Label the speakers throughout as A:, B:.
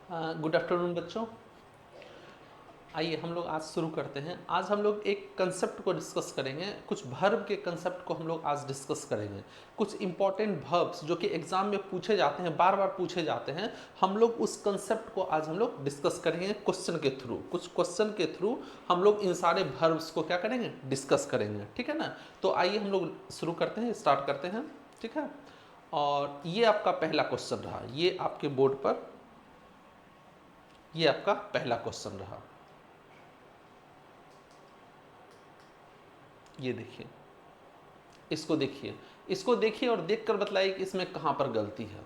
A: Good afternoon बच्चों। आइए हम लोग आज शुरू करते हैं। आज हम लोग एक कंसेप्ट को डिस्कस करेंगे, कुछ वर्ब के कंसेप्ट को हम लोग आज डिस्कस करेंगे। कुछ इंपॉर्टेंट वर्ब्स जो कि एग्जाम में पूछे जाते हैं, बार बार पूछे जाते हैं, हम लोग उस कंसेप्ट को आज हम लोग डिस्कस करेंगे क्वेश्चन के थ्रू। कुछ क्वेश्चन के थ्रू हम लोग इन सारे वर्ब्स को क्या करेंगे, डिस्कस करेंगे। ठीक है ना। तो आइए हम लोग शुरू करते हैं, स्टार्ट करते हैं। ठीक है। और ये आपका पहला क्वेश्चन रहा, ये आपके बोर्ड पर ये आपका पहला क्वेश्चन रहा। ये देखिए, इसको देखिए और देखकर बताइए कि इसमें कहां पर गलती है।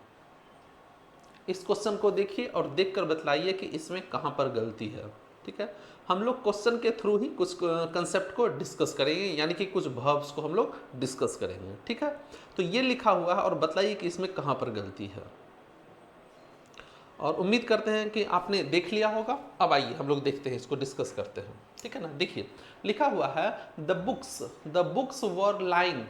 A: इस क्वेश्चन को देखिए और देखकर बताइए कि इसमें कहां पर गलती है। ठीक है। हम लोग क्वेश्चन के थ्रू ही कुछ कंसेप्ट को डिस्कस करेंगे, यानी कि कुछ वर्ब्स को हम लोग डिस्कस करेंगे। ठीक है। तो ये लिखा हुआ है और बताइए कि इसमें कहां पर गलती है। और उम्मीद करते हैं कि आपने देख लिया होगा। अब आइए हम लोग देखते हैं, इसको डिस्कस करते हैं। ठीक है ना। देखिए लिखा हुआ है the books were lying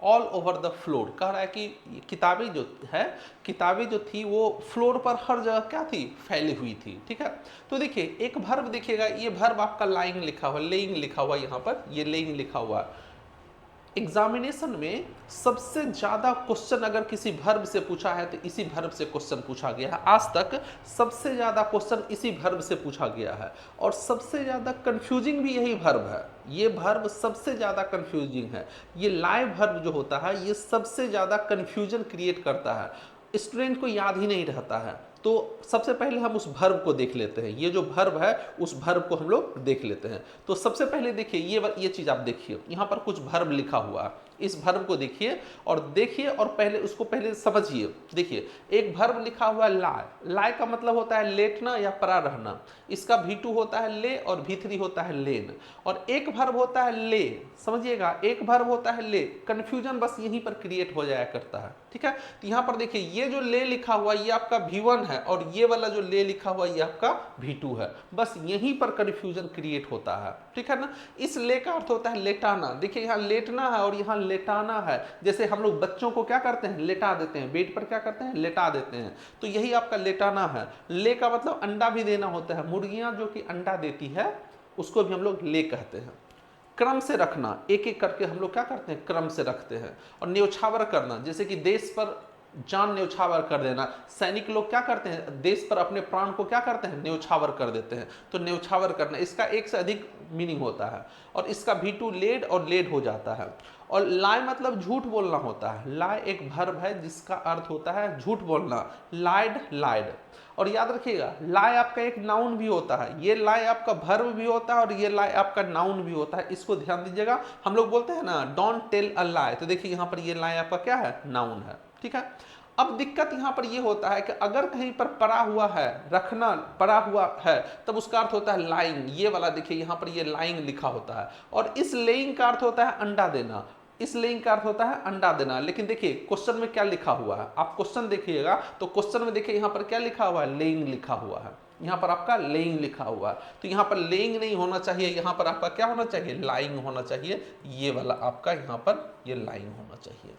A: all over the floor. कह रहा है कि किताबें जो थी वो फ्लोर पर हर जगह क्या थी, फैली हुई थी। ठीक है। तो देखिए एक वर्ब देखिएगा, ये वर्ब आपका लाइंग लिखा हुआ, लेइंग लिखा हुआ, यहाँ पर ये लेइंग लिखा हुआ। एग्जामिनेशन में सबसे ज्यादा क्वेश्चन अगर किसी वर्ब से पूछा है तो इसी वर्ब से क्वेश्चन पूछा गया है। आज तक सबसे ज्यादा क्वेश्चन इसी वर्ब से पूछा गया है और सबसे ज्यादा कंफ्यूजिंग भी यही वर्ब है। ये वर्ब सबसे ज्यादा कंफ्यूजिंग है। ये लाइव वर्ब जो होता है ये सबसे ज्यादा कंफ्यूजन क्रिएट करता है, स्टूडेंट को याद ही नहीं रहता है। तो सबसे पहले हम उस वर्ब को देख लेते हैं। ये जो वर्ब है उस वर्ब को हम लोग देख लेते हैं। तो सबसे पहले देखिए ये चीज आप देखिए, यहाँ पर कुछ वर्ब लिखा हुआ है। इस वर्ब को देखिए और पहले उसको पहले समझिए। देखिए एक वर्ब लिखा हुआ है लाई। लाई का मतलब होता है लेटना या पड़ा रहना। इसका V2 होता है ले और V3 होता है लेन। और एक वर्ब होता है ले, समझिएगा, एक वर्ब होता है ले। कंफ्यूजन बस यहीं पर क्रिएट हो जाया करता है। ठीक है। तो यहाँ पर देखिए ये जो ले लिखा हुआ ये आपका V1 है और ये वाला जो ले लिखा हुआ ये आपका V2 है। बस यहीं पर कंफ्यूजन क्रिएट होता है। ठीक है ना। इस ले का अर्थ होता है लेटाना। देखिए यहाँ लेटना है और यहाँ लेटाना है। जैसे हम लोग बच्चों को क्या करते हैं, लेटा देते हैं, बेड पर क्या करते हैं, लेटा देते हैं। तो यही आपका लेटाना है। ले का मतलब अंडा भी देना होता है। मुर्गियां जो कि अंडा देती है उसको भी हम लोग ले कहते हैं। क्रम से रखना, एक एक करके हम लोग क्या करते हैं, क्रम से रखते हैं। और न्यौछावर करना, जैसे कि देश पर जान न्यौछावर कर देना। सैनिक लोग क्या करते हैं, देश पर अपने प्राण को क्या करते हैं, न्यौछावर कर देते हैं। तो न्यौछावर करना, इसका एक से अधिक मीनिंग होता है। और इसका V2 लेड और लेड हो जाता है। और लाए मतलब झूठ बोलना होता है। लाए एक वर्ब है जिसका अर्थ होता है झूठ बोलना, लाइड लाइड। और याद रखिएगा लाई आपका एक नाउन भी होता है। ये लाई आपका वर्ब भी होता है और ये लाई आपका नाउन भी होता है। इसको ध्यान दीजिएगा। हम लोग बोलते हैं ना डोंट टेल अ लाई, तो देखिए यहाँ पर ये लाई आपका क्या है, नाउन है। ठीक है। अब दिक्कत यहाँ पर ये होता है कि अगर कहीं पर पड़ा हुआ है, रखना पड़ा हुआ है, तब उसका अर्थ होता है लाइंग। ये वाला देखिए यहाँ पर ये लाइंग लिखा होता है। और इस लेइंग का अर्थ होता है अंडा देना। इस लेइंग का अर्थ होता है अंडा देना। लेकिन देखिए क्वेश्चन में क्या लिखा हुआ है, आप क्वेश्चन देखिएगा तो क्वेश्चन में देखिए यहाँ पर क्या लिखा हुआ है, लेइंग लिखा हुआ है। यहाँ पर आपका लेइंग लिखा हुआ है। तो यहाँ पर लेइंग नहीं होना चाहिए, यहाँ पर आपका क्या होना चाहिए, लाइंग होना चाहिए। ये वाला आपका यहाँ पर ये लाइंग होना चाहिए,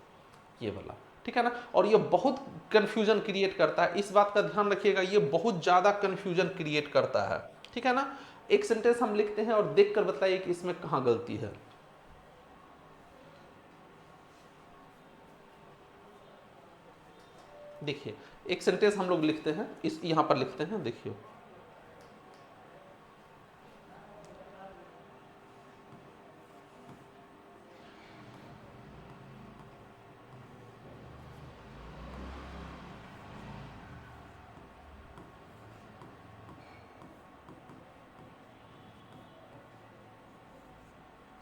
A: ये वाला। ठीक है ना। और ये बहुत कंफ्यूजन क्रिएट करता है, इस बात का ध्यान रखिएगा, ये बहुत ज्यादा कंफ्यूजन क्रिएट करता है। ठीक है ना। एक सेंटेंस हम लिखते हैं और देखकर बताइए कि इसमें कहां गलती है। देखिए एक सेंटेंस हम लोग लिखते हैं, इस यहां पर लिखते हैं, देखिए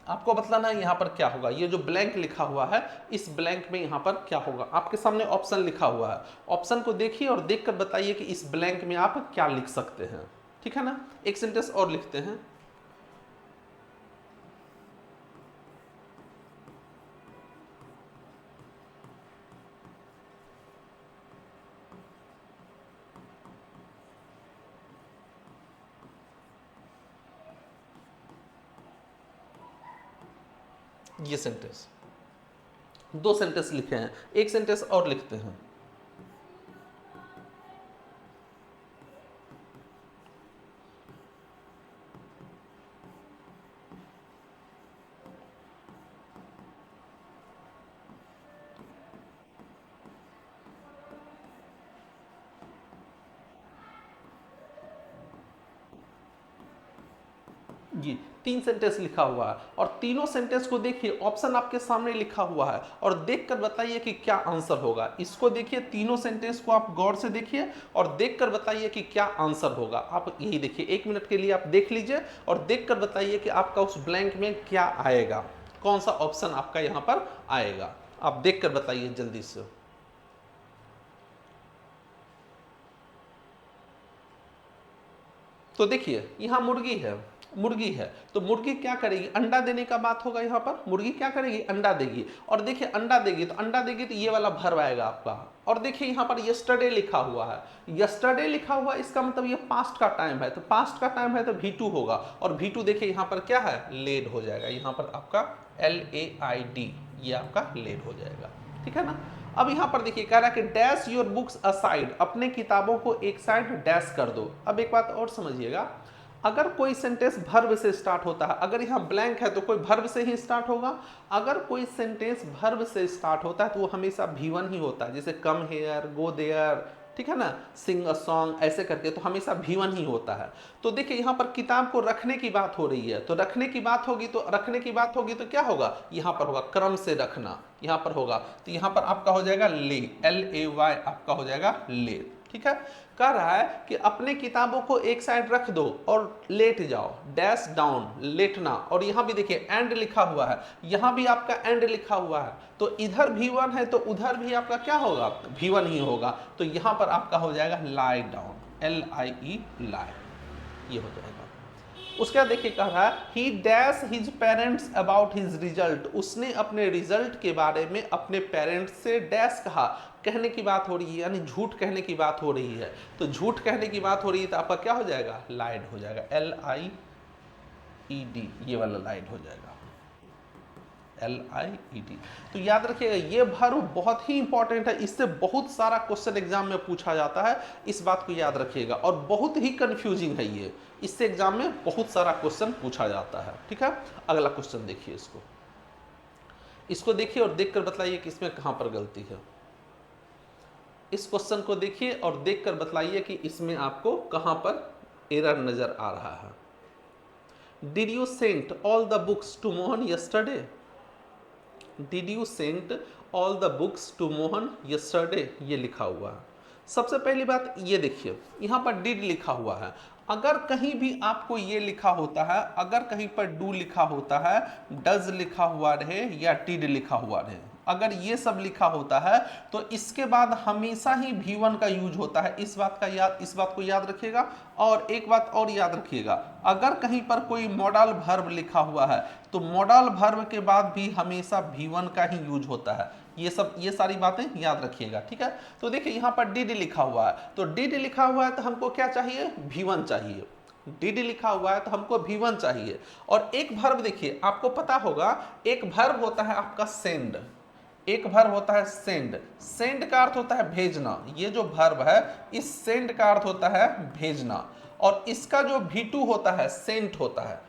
A: आपको बतलाना है यहाँ पर क्या होगा। ये जो ब्लैंक लिखा हुआ है इस ब्लैंक में यहाँ पर क्या होगा। आपके सामने ऑप्शन लिखा हुआ है, ऑप्शन को देखिए और देखकर बताइए कि इस ब्लैंक में आप क्या लिख सकते हैं। ठीक है ना। एक सेंटेंस और लिखते हैं। ये सेंटेंस, दो सेंटेंस लिखे हैं, एक सेंटेंस और लिखते हैं। जी 3 सेंटेंस लिखा हुआ है और तीनों सेंटेंस को देखिए, ऑप्शन आपके सामने लिखा हुआ है और देखकर बताइए कि क्या आंसर होगा। इसको देखिए, तीनों सेंटेंस को आप गौर से देखिए और देखकर बताइए कि क्या आंसर होगा। आप यही देखिए, 1 मिनट के लिए आप देख लीजिए और देखकर बताइए कि आपका उस ब्लैंक में क्या आएगा, कौन सा ऑप्शन आपका यहां पर आएगा। आप देखकर बताइए जल्दी से। तो देखिए यहां मुर्गी है, मुर्गी है तो मुर्गी क्या करेगी, अंडा देने का बात होगा। यहाँ पर मुर्गी क्या करेगी, अंडा देगी। और देखिए अंडा देगी तो अंडा देगी तो ये वाला वर्ब आएगा आपका। और देखिए यहाँ पर यस्टरडे लिखा हुआ है, यस्टरडे लिखा हुआ, इसका मतलब ये पास्ट का टाइम है, तो पास्ट का टाइम है तो V2 होगा। और V2 देखिए यहाँ पर क्या है, लेड हो जाएगा। यहाँ पर आपका LAID, ये आपका लेड हो जाएगा, ठीक है ना। अब यहां पर देखिए कह रहा है कि डैश योर बुक्स असाइड, अपने किताबों को एक साइड डैश कर दो। अब एक बात और समझिएगा, अगर कोई सेंटेंस वर्ब से स्टार्ट होता है, अगर यहाँ ब्लैंक है तो कोई वर्ब से ही स्टार्ट होगा। अगर कोई सेंटेंस वर्ब से स्टार्ट होता है तो वो हमेशा V1 ही होता है, जैसे कम हेयर, गो देयर, ठीक है ना, सिंग अ सॉन्ग, ऐसे करके तो हमेशा V1 ही होता है। तो देखिए यहाँ पर किताब को रखने की बात हो रही है, तो रखने की बात होगी तो क्या होगा, यहाँ पर होगा क्रम से रखना, यहाँ पर होगा तो यहाँ पर आपका हो जाएगा ले, LAY आपका हो जाएगा ले, ठीक है। कह रहा है कि अपने किताबों को एक साइड रख दो और लेट जाओ, डैश डाउन, लेटना। और यहां भी देखिए एंड लिखा हुआ है, यहां भी आपका एंड लिखा हुआ है, तो इधर V1 है तो उधर भी आपका क्या होगा, V1 ही होगा। तो यहां पर आपका हो जाएगा लाई डाउन, LIE लाई, ये हो जाएगा। उसके बाद देखिए कह रहा है ही dash his parents about his result, उसने अपने रिजल्ट के बारे में अपने पेरेंट्स से डैश कहा, कहने की बात हो रही है, यानी झूठ कहने की बात हो रही है। तो झूठ कहने की बात हो रही है तो आपका क्या हो जाएगा, लाइड हो जाएगा, LIED, ये वाला लाइड हो जाएगा, LIED। तो याद रखिएगा ये वर्ब बहुत ही इंपॉर्टेंट है, इससे बहुत सारा क्वेश्चन एग्जाम में पूछा जाता है, इस बात को याद रखिएगा। और बहुत ही कंफ्यूजिंग है ये, इससे एग्जाम में बहुत सारा क्वेश्चन पूछा जाता है, ठीक है। अगला क्वेश्चन देखिए, इसको देखिए और देखकर बताइए कि इसमें कहां पर गलती है। इस क्वेश्चन को देखिए और देखकर बतलाइए कि इसमें आपको कहां पर एरर नजर आ रहा है। Did you send all the books to Mohan yesterday, did you send all the books to Mohan yesterday, ये लिखा हुआ है। सबसे पहली बात ये देखिए, यहां पर डिड लिखा हुआ है। अगर कहीं भी आपको ये लिखा होता है, अगर कहीं पर डू लिखा होता है, डज लिखा हुआ रहे या डिड लिखा हुआ रहे, अगर ये सब लिखा होता है तो इसके बाद हमेशा ही V1 का यूज होता है। इस बात को याद रखिएगा। और एक बात और याद रखिएगा, अगर कहीं पर कोई मॉडल वर्ब लिखा हुआ है तो मॉडल वर्ब के बाद भी हमेशा V1 का ही यूज होता है। ये सारी बातें याद रखिएगा, ठीक है। तो देखिए यहाँ पर डिड लिखा हुआ है, तो डिड लिखा हुआ है तो हमको क्या चाहिए, V1 चाहिए। डिड लिखा हुआ है तो हमको V1 चाहिए। और एक वर्ब देखिए, आपको पता होगा एक वर्ब होता है आपका सेंड, एक वर्ब होता है सेंड। सेंड का अर्थ होता है भेजना, ये जो वर्ब है इस सेंड का अर्थ होता है भेजना। और इसका जो V2 होता है सेंट होता है,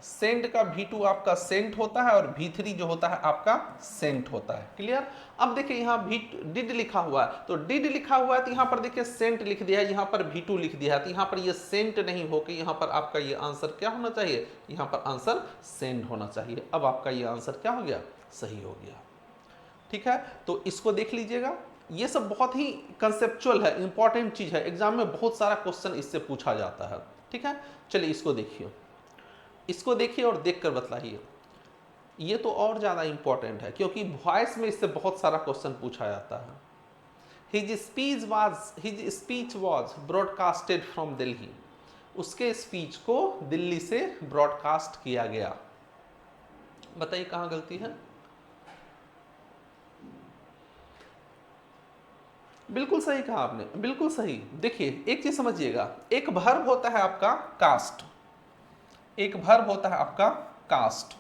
A: सेंड का V2 आपका सेंट होता है और V3 जो होता है आपका सेंट होता है। क्लियर। अब देखिए यहाँ डिड लिखा हुआ है, तो डिड लिखा हुआ है तो यहाँ पर देखिए सेंट लिख दिया है, यहाँ पर V2 लिख दिया है, तो यहाँ पर ये सेंट नहीं होकर यहाँ पर आपका ये आंसर क्या होना चाहिए, यहाँ पर आंसर सेंड होना चाहिए। अब आपका ये आंसर क्या हो गया, सही हो गया, ठीक है। तो इसको देख लीजिएगा, ये सब बहुत ही कंसेप्चुअल है, इंपॉर्टेंट चीज है, एग्जाम में बहुत सारा क्वेश्चन इससे पूछा जाता है, ठीक है। चलिए इसको देखिए और देखकर बतलाइए। ये तो और ज्यादा इंपॉर्टेंट है क्योंकि वॉइस में इससे बहुत सारा क्वेश्चन पूछा जाता है। His speech was broadcasted from Delhi, उसके स्पीच को दिल्ली से ब्रॉडकास्ट किया गया। बताइए कहां गलती है। बिल्कुल सही कहा आपने, बिल्कुल सही। देखिए एक चीज समझिएगा, एक वर्ब होता है आपका कास्ट, एक वर्ब होता है आपका कास्ट।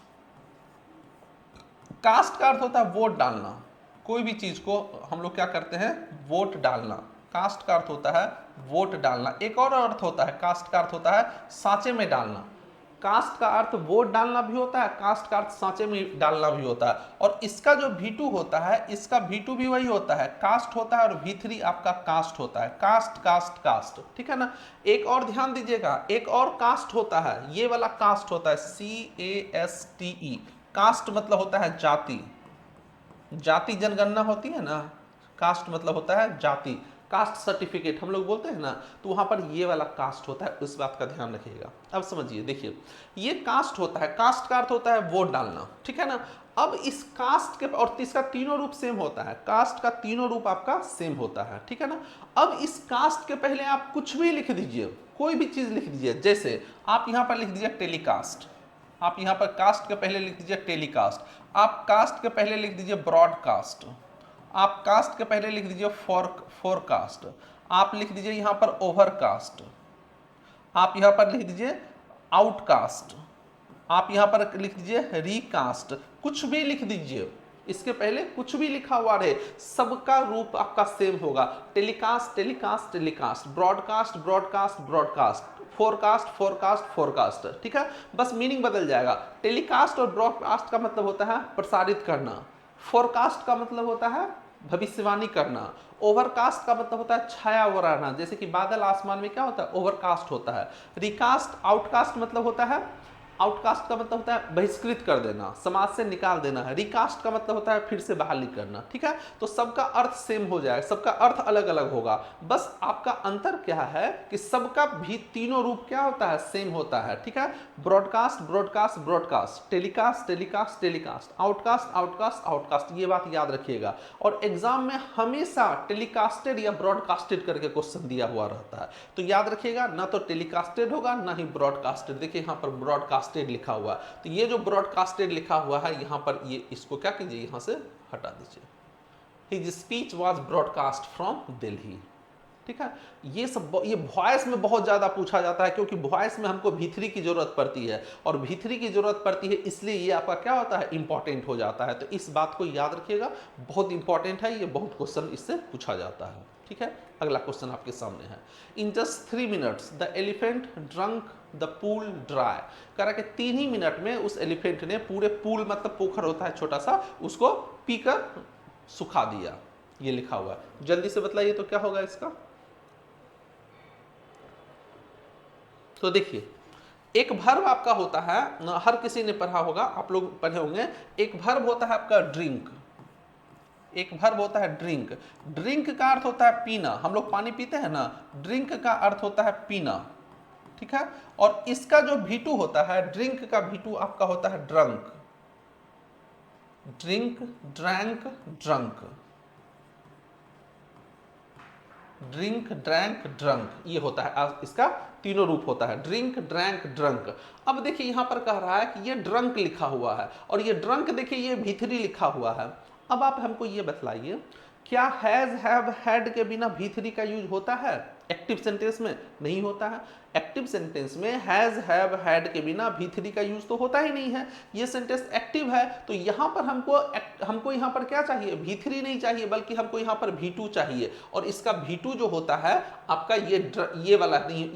A: कास्ट का अर्थ होता है वोट डालना, कोई भी चीज को हम लोग क्या करते हैं, वोट डालना। कास्ट का अर्थ होता है वोट डालना। एक और अर्थ होता है, कास्ट का अर्थ होता है सांचे में डालना। कास्ट का अर्थ वोट डालना भी होता है, कास्ट का अर्थ सांचे में डालना भी होता है। और इसका जो V2 होता है, इसका V2 भी वही होता है, कास्ट होता है, और V3 आपका कास्ट होता है, कास्ट कास्ट कास्ट, ठीक है ना। एक और ध्यान दीजिएगा, एक और कास्ट होता है, ये वाला कास्ट होता है CASTE। कास्ट मतलब होता है जाति, जाति जनगणना होती है ना, कास्ट मतलब होता है जाति, कास्ट सर्टिफिकेट हम लोग बोलते हैं ना, तो वहां पर ये वाला कास्ट होता है, उस बात का ध्यान रखिएगा। अब समझिए, देखिए ये कास्ट होता है, कास्ट का अर्थ होता है वोट डालना, ठीक है ना। अब इस कास्ट के और इसका तीनों रूप सेम होता है, कास्ट का तीनों रूप आपका सेम होता है, ठीक है ना। अब इस कास्ट के पहले आप कुछ भी लिख दीजिए, कोई भी चीज लिख दीजिए, जैसे आप यहां पर लिख दीजिए टेलीकास्ट, आप यहां पर कास्ट के पहले लिख दीजिए टेलीकास्ट, आप कास्ट के पहले लिख दीजिए ब्रॉडकास्ट, आप कास्ट के पहले लिख दीजिए फोरकास्ट, आप लिख दीजिए यहां पर ओवरकास्ट, आप यहां पर लिख दीजिए आउटकास्ट, आप यहां पर लिख दीजिए रिकास्ट, कुछ भी लिख दीजिए, इसके पहले कुछ भी लिखा हुआ रहे, सबका रूप आपका सेम होगा। Telecast telecast telecast, broadcast broadcast broadcast, forecast forecast forecast, ठीक है, बस मीनिंग बदल जाएगा। टेलीकास्ट और ब्रॉडकास्ट का मतलब होता है प्रसारित करना, फोरकास्ट का मतलब होता है भविष्यवाणी करना, ओवरकास्ट का मतलब होता है छाया हुआ रहना, जैसे कि बादल आसमान में क्या होता है, ओवरकास्ट होता है। रिकास्ट आउटकास्ट मतलब होता है, आउटकास्ट का मतलब होता है बहिष्कृत कर देना, समाज से निकाल देना है। रिकास्ट का मतलब होता है फिर से बहाली करना, ठीक है। तो सबका अर्थ सेम हो जाएगा, सबका अर्थ अलग अलग होगा, बस आपका अंतर क्या है कि सबका भी तीनों रूप क्या होता है, सेम होता है, ठीक है। Broadcast broadcast broadcast, telecast telecast telecast, outcast outcast outcast, ये बात याद रखिएगा। और एग्जाम में हमेशा टेलीकास्टेड या ब्रॉडकास्टेड करके क्वेश्चन दिया हुआ रहता है, तो याद रखिएगा, ना तो टेलीकास्टेड होगा ना ही ब्रॉडकास्टेड। देखिए यहाँ पर ब्रॉडकास्ट लिखा हुआ, तो ये जो ब्रॉडकास्टेड लिखा हुआ है यहां पर, ये इसको क्या कीजिए, यहां से हटा दीजिए। His speech was broadcast from Delhi, ठीक है। ये सब ये वॉइस में बहुत ज्यादा पूछा जाता है, क्योंकि वॉइस में हमको V3 की जरूरत पड़ती है, और V3 की जरूरत पड़ती है, इसलिए ये आपका क्या होता है, इंपॉर्टेंट हो जाता है। तो इस बात को याद रखिएगा, बहुत इंपॉर्टेंट है ये, बहुत क्वेश्चन इससे पूछा जाता है, ठीक है। अगला क्वेश्चन आपके सामने है, in just 3 minutes the elephant drunk the pool dry. कह रहा कि 3 ही मिनट में उस एलिफेंट ने पूरे पूल, मतलब पोखर होता है छोटा सा, उसको पीकर सुखा दिया, ये लिखा हुआ है। जल्दी से बतलाइए तो क्या होगा इसका। तो देखिए, एक वर्ब आपका होता है, हर किसी ने पढ़ा होगा, आप लोग पढ़े होंगे, एक वर्ब होता है आपका ड्रिंक, एक वर्ब होता है ड्रिंक। ड्रिंक का अर्थ होता है पीना, हम लोग पानी पीते हैं ना, ड्रिंक का अर्थ होता है पीना, ठीक है। और इसका जो V2 होता है, ड्रिंक का V2 आपका होता है drunk, drink drank drunk, drink drank drunk, ये होता है इसका तीनों रूप होता है, ड्रिंक ड्रैंक ड्रंक। अब देखिए यहां पर कह रहा है कि ये ड्रंक लिखा हुआ है, और ये ड्रंक देखिए ये V3 लिखा हुआ है। अब आप हमको ये बतलाइए, क्या हैज हैव हैड के बिना V3 का यूज होता है एक्टिव सेंटेंस में? नहीं होता है। एक्टिव सेंटेंस में हैज हैव हैड के बिना V3 का यूज तो होता ही नहीं है, ये सेंटेंस एक्टिव है। तो यहाँ पर हमको यहाँ पर क्या चाहिए, V3 नहीं चाहिए, बल्कि हमको यहाँ पर V2 चाहिए। और इसका V2 जो होता है आपका ये वाला नहीं,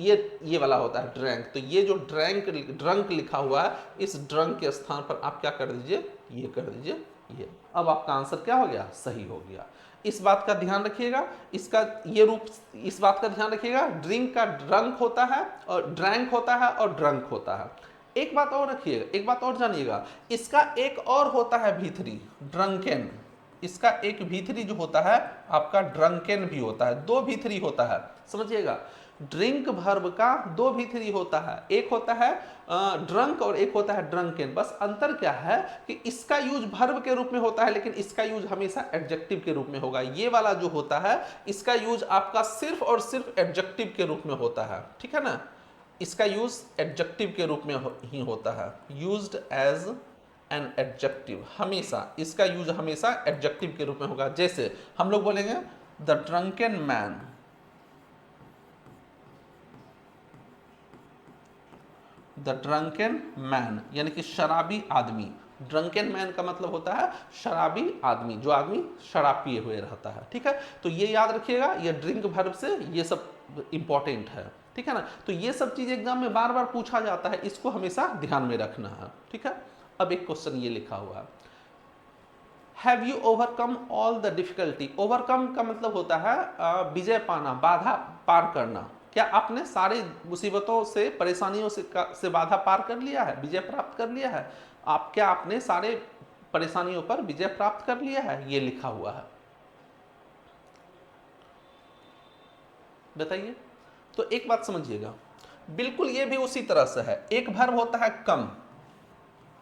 A: ये वाला होता है ड्रैंक। तो ये जो ड्रंक लिखा हुआ है, इस ड्रंक के स्थान पर आप क्या कर दीजिए, ये कर दीजिए ये। अब आपका आंसर क्या हो गया, सही हो गया। इस बात का ध्यान रखिएगा, इसका ये रूप, इस बात का ध्यान रखिएगा, ड्रिंक का ड्रंक होता है और ड्रैंक होता है और ड्रंक होता है। एक बात और रखिएगा, एक बात और जानिएगा, इसका एक और होता है V3 ड्रंकेन। इसका एक V3 जो होता है आपका ड्रंकेन भी होता है, 2 V3 होता है, समझिएगा। ड्रिंक वर्ब का 2 V3 होता है, एक होता है ड्रंक और एक होता है ड्रंकेन। बस अंतर क्या है कि इसका यूज वर्ब के रूप में होता है, लेकिन इसका यूज हमेशा एडजेक्टिव के रूप में होगा। ये वाला जो होता है इसका यूज आपका सिर्फ और सिर्फ एडजेक्टिव के रूप में होता है, ठीक है ना। इसका यूज एडजेक्टिव के रूप में ही होता है, यूज्ड एज एन एडजेक्टिव। हमेशा इसका यूज हमेशा एडजेक्टिव के रूप में होगा। जैसे हम लोग बोलेंगे द ड्रंकेन मैन, द ड्रंकेन मैन यानी कि शराबी आदमी। ड्रंकेन मैन का मतलब होता है शराबी आदमी, जो आदमी शराब पिए हुए रहता है, ठीक है। तो ये याद रखिएगा, ये ड्रिंक वर्ब से ये सब इंपॉर्टेंट है। ठीक है ना। तो ये सब चीज एग्जाम में बार बार पूछा जाता है, इसको हमेशा ध्यान में रखना है, ठीक है। अब एक क्वेश्चन ये लिखा हुआ है, have you overcome all the difficulty. Overcome का मतलब होता है विजय पाना, बाधा पार करना। क्या आपने सारी मुसीबतों से, परेशानियों से बाधा पार कर लिया है, विजय प्राप्त कर लिया है? क्या आपने सारे परेशानियों पर विजय प्राप्त कर लिया है? ये लिखा हुआ है, बताइए। तो एक बात समझिएगा, बिल्कुल ये भी उसी तरह से है। एक वर्ब होता है कम,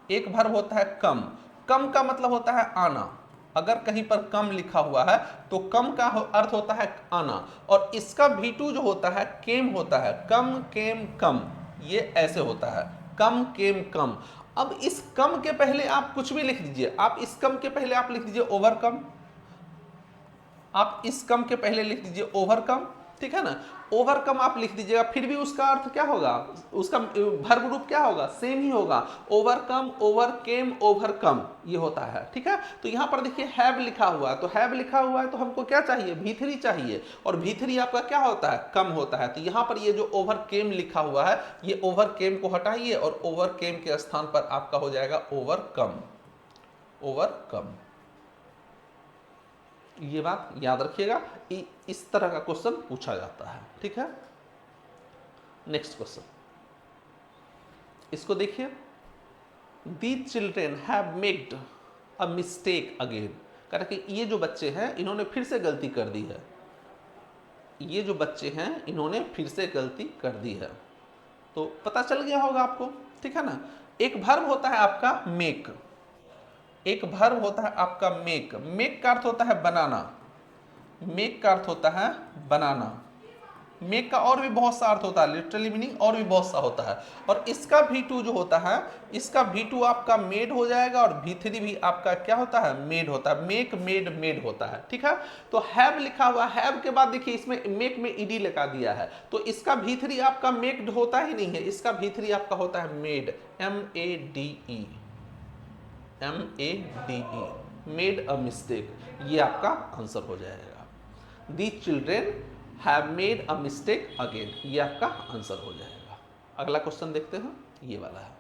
A: एक वर्ब होता है कम। कम का मतलब होता है आना। अगर कहीं पर कम लिखा हुआ है तो कम का अर्थ होता है आना, और इसका V2 जो होता है केम होता है, कम केम कम, ये ऐसे होता है, कम केम कम। अब इस कम के पहले आप कुछ भी लिख दीजिए, आप इस कम के पहले आप लिख दीजिए ओवरकम, आप इस कम के पहले लिख दीजिए ओवरकम, ठीक है ना। ओवरकम आप लिख दीजिएगा, फिर भी उसका अर्थ क्या होगा, उसका वर्ब रूप क्या होगा, सेम ही होगा। ओवरकम, ओवरकेम, ओवरकम, ये होता है, ठीक है। तो यहां पर देखिए हैव लिखा हुआ है, तो हैव लिखा हुआ है तो हमको क्या चाहिए, V3 चाहिए, और V3 आपका क्या होता है, कम होता है। तो यहां पर ये जो ओवरकेम लिखा हुआ है, ये ओवरकेम को हटाइए और ओवरकेम के स्थान पर आपका हो जाएगा ओवरकम, ओवरकम। ये बात याद रखिएगा, इस तरह का क्वेश्चन पूछा जाता है, ठीक है। नेक्स्ट क्वेश्चन, इसको देखिए, the children have made a mistake again. कह रहा कि ये जो बच्चे हैं इन्होंने फिर से गलती कर दी है, ये जो बच्चे हैं इन्होंने फिर से गलती कर दी है। तो पता चल गया होगा आपको, ठीक है ना। एक वर्ब होता है आपका मेक, एक वर्ब होता है आपका मेक। मेक का अर्थ होता है बनाना, मेक का अर्थ होता है बनाना। मेक का और भी बहुत सा अर्थ होता है, लिटरली मीनिंग और भी बहुत सा होता है। और इसका V2 जो होता है, इसका V2 आपका मेड हो जाएगा, और V3 भी आपका क्या होता है, मेड होता है। मेक, मेड, मेड होता है, ठीक है। तो हैव लिखा हुआ, हैव के बाद देखिए इसमें मेक में ed लगा दिया है, तो इसका V3 आपका मेक्ड होता ही नहीं है, इसका V3 आपका होता है made, MADE, MADE, made a mistake. ये आपका आंसर हो जाएगा। The children have made a mistake again, ये आपका आंसर हो जाएगा। अगला क्वेश्चन देखते हैं, ये वाला है,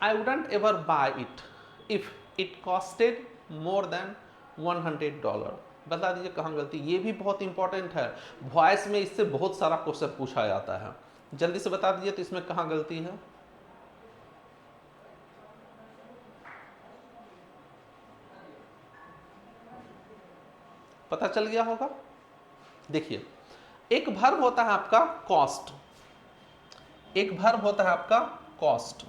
A: I wouldn't ever buy it if it costed more than $100। बता दीजिए कहाँ गलती। ये भी बहुत इंपॉर्टेंट है, वॉइस में इससे बहुत सारा क्वेश्चन पूछा जाता है। जल्दी से बता दीजिए तो इसमें कहाँ गलती है। पता चल गया होगा। देखिए, एक वर्ब होता है आपका कॉस्ट, एक वर्ब होता है आपका कॉस्ट।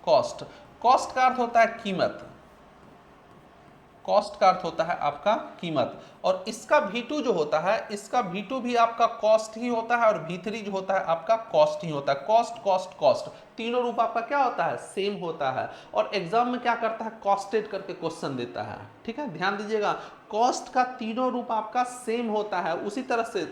A: कॉस्ट, कॉस्ट का अर्थ होता है कीमत, कॉस्ट का अर्थ होता है आपका कीमत। और इसका V2 जो होता है, इसका V2 भी आपका कॉस्ट ही होता है, और V3 जो होता है आपका कॉस्ट ही होता है। कॉस्ट, कॉस्ट, कॉस्ट, तीनों रूप आपका क्या होता है, सेम होता है। और एग्जाम में क्या करता है, कॉस्टेड करके क्वेश्चन देता है, ठीक है। ध्यान दीजिएगा, कॉस्ट का तीनों रूप आपका सेम होता है, उसी तरह से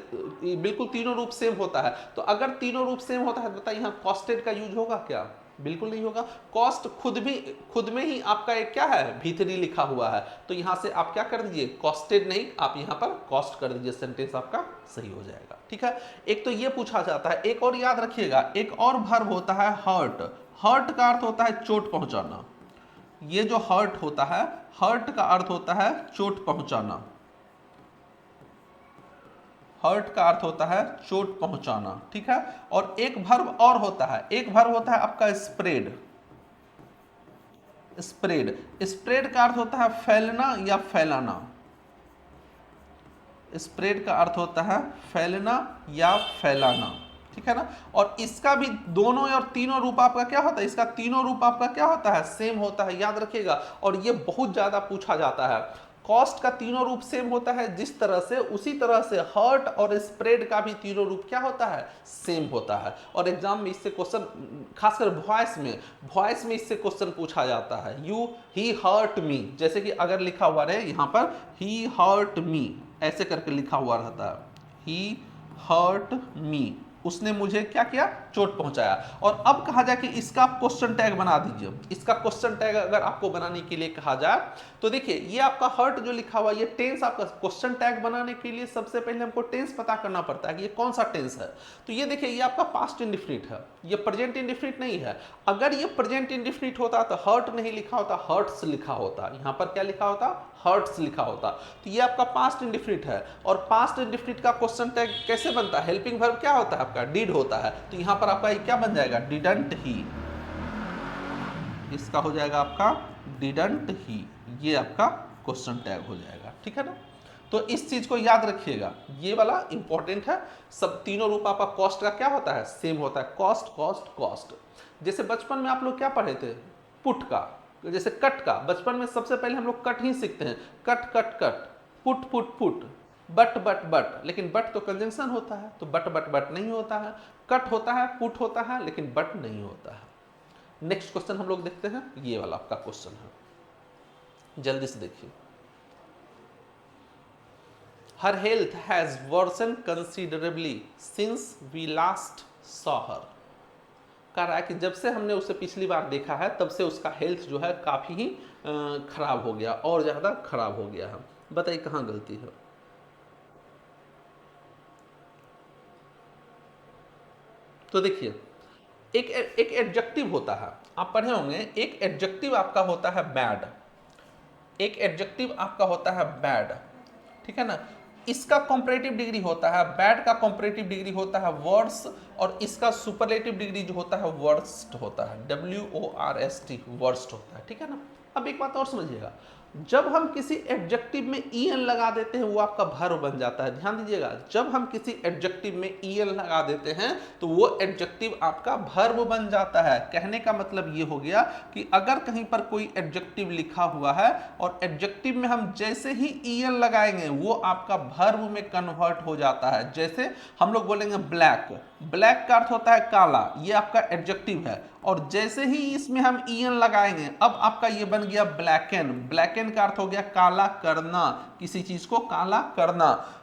A: बिल्कुल तीनों रूप सेम होता है। तो अगर तीनों रूप सेम होता है तो बताइए यहाँ कॉस्टेड का यूज होगा क्या, बिल्कुल नहीं होगा। कॉस्ट खुद में ही आपका एक क्या है, V3 लिखा हुआ है, तो यहां से आप क्या कर दीजिए, कॉस्टेड नहीं, आप यहां पर कॉस्ट कर दीजिए, सेंटेंस आपका सही हो जाएगा, ठीक है। एक तो ये पूछा जाता है। एक और याद रखिएगा, एक और वर्ब होता है हर्ट। हर्ट का अर्थ होता है चोट पहुंचाना। ये जो हर्ट होता है, हर्ट का अर्थ होता है चोट पहुंचाना। हर्ट का अर्थ होता है चोट पहुंचाना, ठीक है। और एक वर्ब और होता है, एक वर्ब होता है आपका स्प्रेड। स्प्रेड, स्प्रेड का अर्थ होता है फैलना या फैलाना। स्प्रेड का अर्थ होता है फैलना या फैलाना, ठीक है ना। और इसका भी दोनों और तीनों रूप आपका क्या होता है, इसका तीनों रूप आपका क्या होता है, सेम होता है, याद रखिएगा। और ये बहुत ज्यादा पूछा जाता है। कॉस्ट का तीनों रूप सेम होता है जिस तरह से, उसी तरह से हर्ट और स्प्रेड का भी तीनों रूप क्या होता है, सेम होता है। और एग्जाम में इससे क्वेश्चन, खासकर वॉइस में इससे क्वेश्चन पूछा जाता है। ही हर्ट मी, जैसे कि अगर लिखा हुआ रहे यहाँ पर ही हर्ट मी, ऐसे करके लिखा हुआ रहता है, ही हर्ट मी, उसने मुझे क्या किया, चोट पहुंचाया। और अब कहा जाए कि इसका आप क्वेश्चन टैग बना दीजिए। इसका क्वेश्चन टैग अगर आपको बनाने के लिए कहा जाए तो देखिए ये आपका हर्ट जो लिखा हुआ, ये टेंस आपका क्वेश्चन टैग बनाने के लिए सबसे पहले हमको टेंस पता करना पड़ता है कि ये कौन सा टेंस है। तो ये देखिए ये आपका पास्ट इंडेफिनिट है, ये प्रेजेंट इंडेफिनिट नहीं है। अगर ये प्रेजेंट इंडेफिनिट होता तो हर्ट नहीं लिखा होता, हर्ट्स लिखा होता। यहां पर क्या लिखा होता, हर्ट्स लिखा होता। तो ये आपका पास्ट इंडेफिनिट है। और पास्ट इंडेफिनिट का क्वेश्चन टैग कैसे बनता है, हेल्पिंग वर्ब क्या होता है आपका, डिड होता है। तो यहां पर आपका क्या बन जाएगा, डिडंट ही। इसका हो जाएगा आपका डिडंट ही, ये आपका क्वेश्चन टैग हो जाएगा, ठीक है ना। तो इस चीज को याद रखिएगा, ये वाला इंपॉर्टेंट है। सब तीनों रूप आपका कॉस्ट का क्या होता है, सेम होता है, कॉस्ट कॉस्ट कॉस्ट। जैसे बचपन में आप लोग क्या पढ़े थे, पुट का, जैसे कट का, बचपन में सबसे पहले हम लोग कट ही सीखते हैं, cut cut cut, put put put, but but but. लेकिन बट तो कंजंक्शन होता है, तो बट बट बट नहीं होता है। कट होता है, पुट होता है, लेकिन बट नहीं होता है। नेक्स्ट क्वेश्चन हम लोग देखते हैं, ये वाला आपका क्वेश्चन है, जल्दी से देखिए। Her health has worsen considerably since we last saw her. कह रहा है कि जब से हमने उसे पिछली बार देखा है तब से उसका हेल्थ जो है काफी ही खराब हो गया, और ज्यादा खराब हो गया है। बताइए कहां गलती है। तो देखिए एक एडजेक्टिव होता है, आप पढ़े होंगे, एक एडजेक्टिव आपका होता है बैड, एक एडजेक्टिव आपका होता है बैड, ठीक है ना। इसका कंपैरेटिव डिग्री होता है, बैड का कंपैरेटिव डिग्री होता है वर्स, और इसका सुपरलेटिव डिग्री जो होता है वर्स्ट होता है, WORST, वर्स्ट होता है, ठीक है ना। अब एक बात और समझिएगा, जब हम किसी एडजेक्टिव में en लगा देते हैं वो आपका वर्ब बन जाता है। ध्यान दीजिएगा, जब हम किसी एडजेक्टिव में en लगा देते हैं तो वो एडजेक्टिव आपका वर्ब बन जाता है। कहने का मतलब ये हो गया कि अगर कहीं पर कोई एडजेक्टिव लिखा हुआ है और एडजेक्टिव में हम जैसे ही en लगाएंगे वो आपका वर्ब में कन्वर्ट हो जाता है। जैसे हम लोग बोलेंगे ब्लैक, ब्लैक का अर्थ होता है काला, ये आपका एडजेक्टिव है, और जैसे ही इसमें हम en लगाएंगे अब आपका ये बन गया ब्लैकन। ब्लैकन का अर्थ हो गया काला करना, किसी चीज को काला करना।